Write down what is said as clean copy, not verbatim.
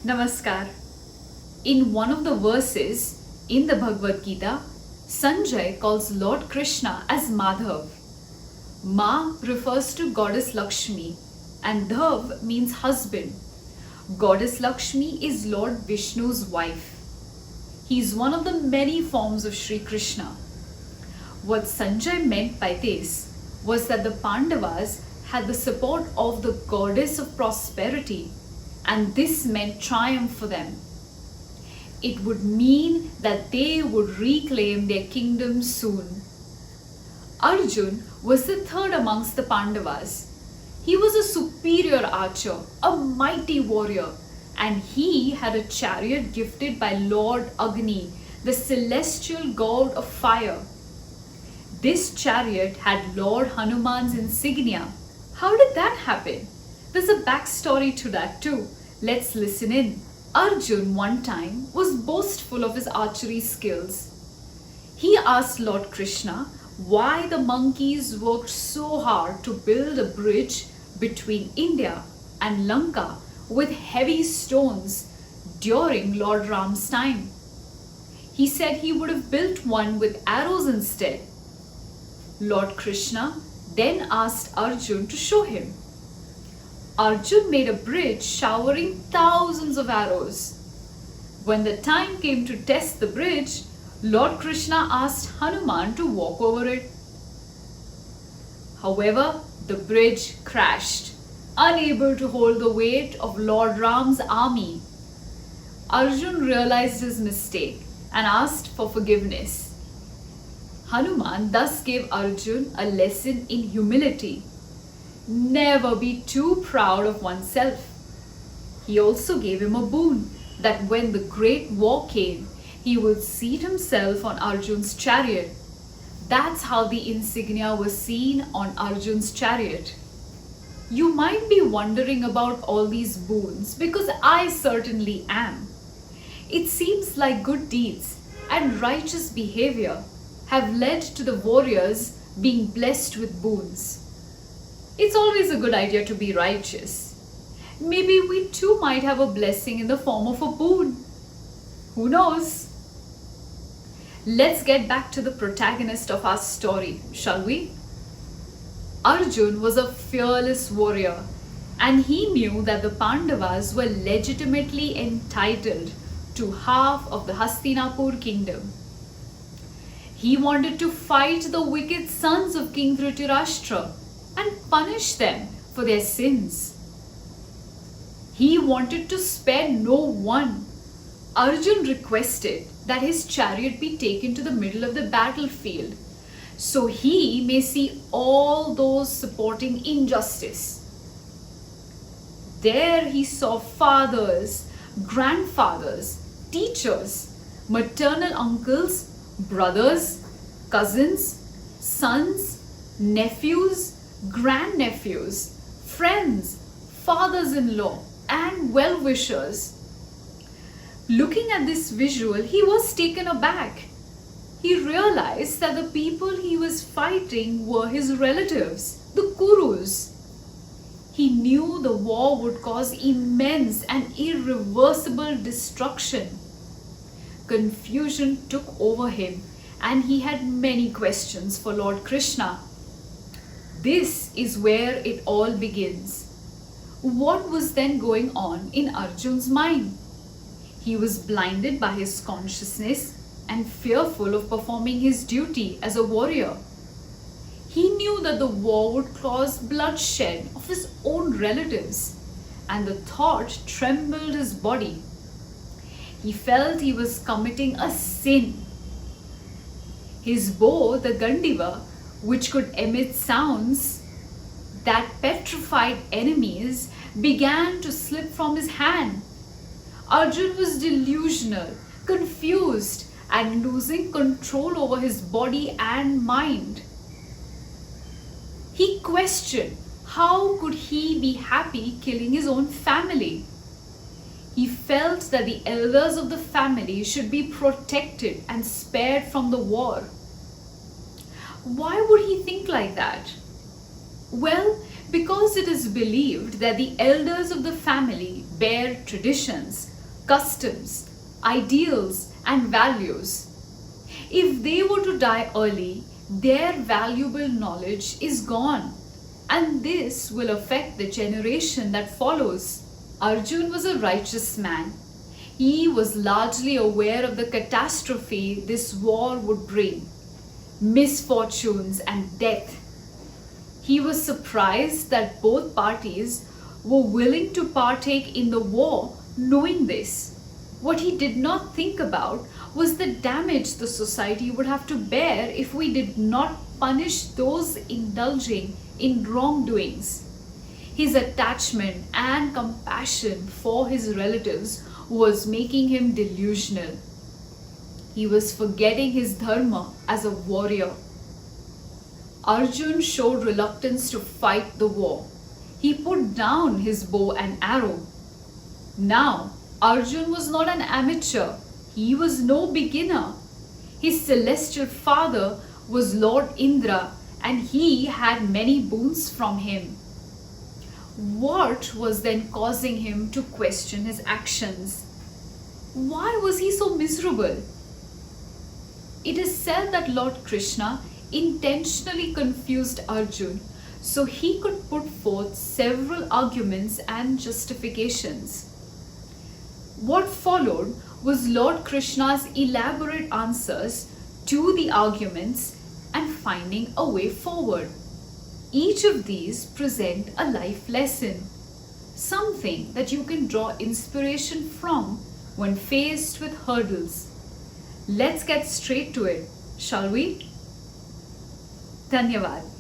Namaskar. In one of the verses in the Bhagavad Gita, Sanjay calls Lord Krishna as Madhav. Ma refers to goddess Lakshmi and Dhav means husband. Goddess Lakshmi is Lord Vishnu's wife. He is one of the many forms of Sri Krishna. What Sanjay meant by this was that the Pandavas had the support of the goddess of prosperity, and this meant triumph for them. It would mean that they would reclaim their kingdom soon. Arjun was the third amongst the Pandavas. He was a superior archer, a mighty warrior, and he had a chariot gifted by Lord Agni, the celestial god of fire. This chariot had Lord Hanuman's insignia. How did that happen? There's a backstory to that too. Let's listen in. Arjun one time was boastful of his archery skills. He asked Lord Krishna why the monkeys worked so hard to build a bridge between India and Lanka with heavy stones during Lord Ram's time. He said he would have built one with arrows instead. Lord Krishna then asked Arjun to show him. Arjun made a bridge showering thousands of arrows. When the time came to test the bridge, Lord Krishna asked Hanuman to walk over it. However, the bridge crashed, unable to hold the weight of Lord Ram's army. Arjun realized his mistake and asked for forgiveness. Hanuman thus gave Arjun a lesson in humility. Never be too proud of oneself. He also gave him a boon that when the great war came, he would seat himself on Arjun's chariot. That's how the insignia was seen on Arjun's chariot. You might be wondering about all these boons because I certainly am. It seems like good deeds and righteous behavior have led to the warriors being blessed with boons. It's always a good idea to be righteous. Maybe we too might have a blessing in the form of a boon. Who knows? Let's get back to the protagonist of our story, shall we? Arjun was a fearless warrior, and he knew that the Pandavas were legitimately entitled to half of the Hastinapur kingdom. He wanted to fight the wicked sons of King Dhritarashtra and punish them for their sins. He wanted to spare no one. Arjun requested that his chariot be taken to the middle of the battlefield so he may see all those supporting injustice. There he saw fathers, grandfathers, teachers, maternal uncles, brothers, cousins, sons, nephews, grandnephews, friends, fathers-in-law, and well-wishers. Looking at this visual, he was taken aback. He realized that the people he was fighting were his relatives, the Kurus. He knew the war would cause immense and irreversible destruction. Confusion took over him, and he had many questions for Lord Krishna. This is where it all begins. What was then going on in Arjun's mind? He was blinded by his consciousness and fearful of performing his duty as a warrior. He knew that the war would cause bloodshed of his own relatives, and the thought trembled his body. He felt he was committing a sin. His bow, the Gandiva, which could emit sounds that petrified enemies, began to slip from his hand. Arjun was delusional, confused, and losing control over his body and mind. He questioned how could he be happy killing his own family. He felt that the elders of the family should be protected and spared from the war. Why would he think like that? Well, because it is believed that the elders of the family bear traditions customs, ideals, and values. If they were to die early, their valuable knowledge is gone, and this will affect the generation that follows. Arjun was a righteous man. He was largely aware of the catastrophe this war would bring, misfortunes and death. He was surprised that both parties were willing to partake in the war knowing this. What he did not think about was the damage the society would have to bear if we did not punish those indulging in wrongdoings. His attachment and compassion for his relatives was making him delusional. He was forgetting his dharma as a warrior. Arjun showed reluctance to fight the war. He put down his bow and arrow. Now, Arjun was not an amateur. He was no beginner. His celestial father was Lord Indra, and he had many boons from him. What was then causing him to question his actions? Why was he so miserable? It is said that Lord Krishna intentionally confused Arjun so he could put forth several arguments and justifications. What followed was Lord Krishna's elaborate answers to the arguments and finding a way forward. Each of these present a life lesson, something that you can draw inspiration from when faced with hurdles. Let's get straight to it, shall we? Dhanyavad.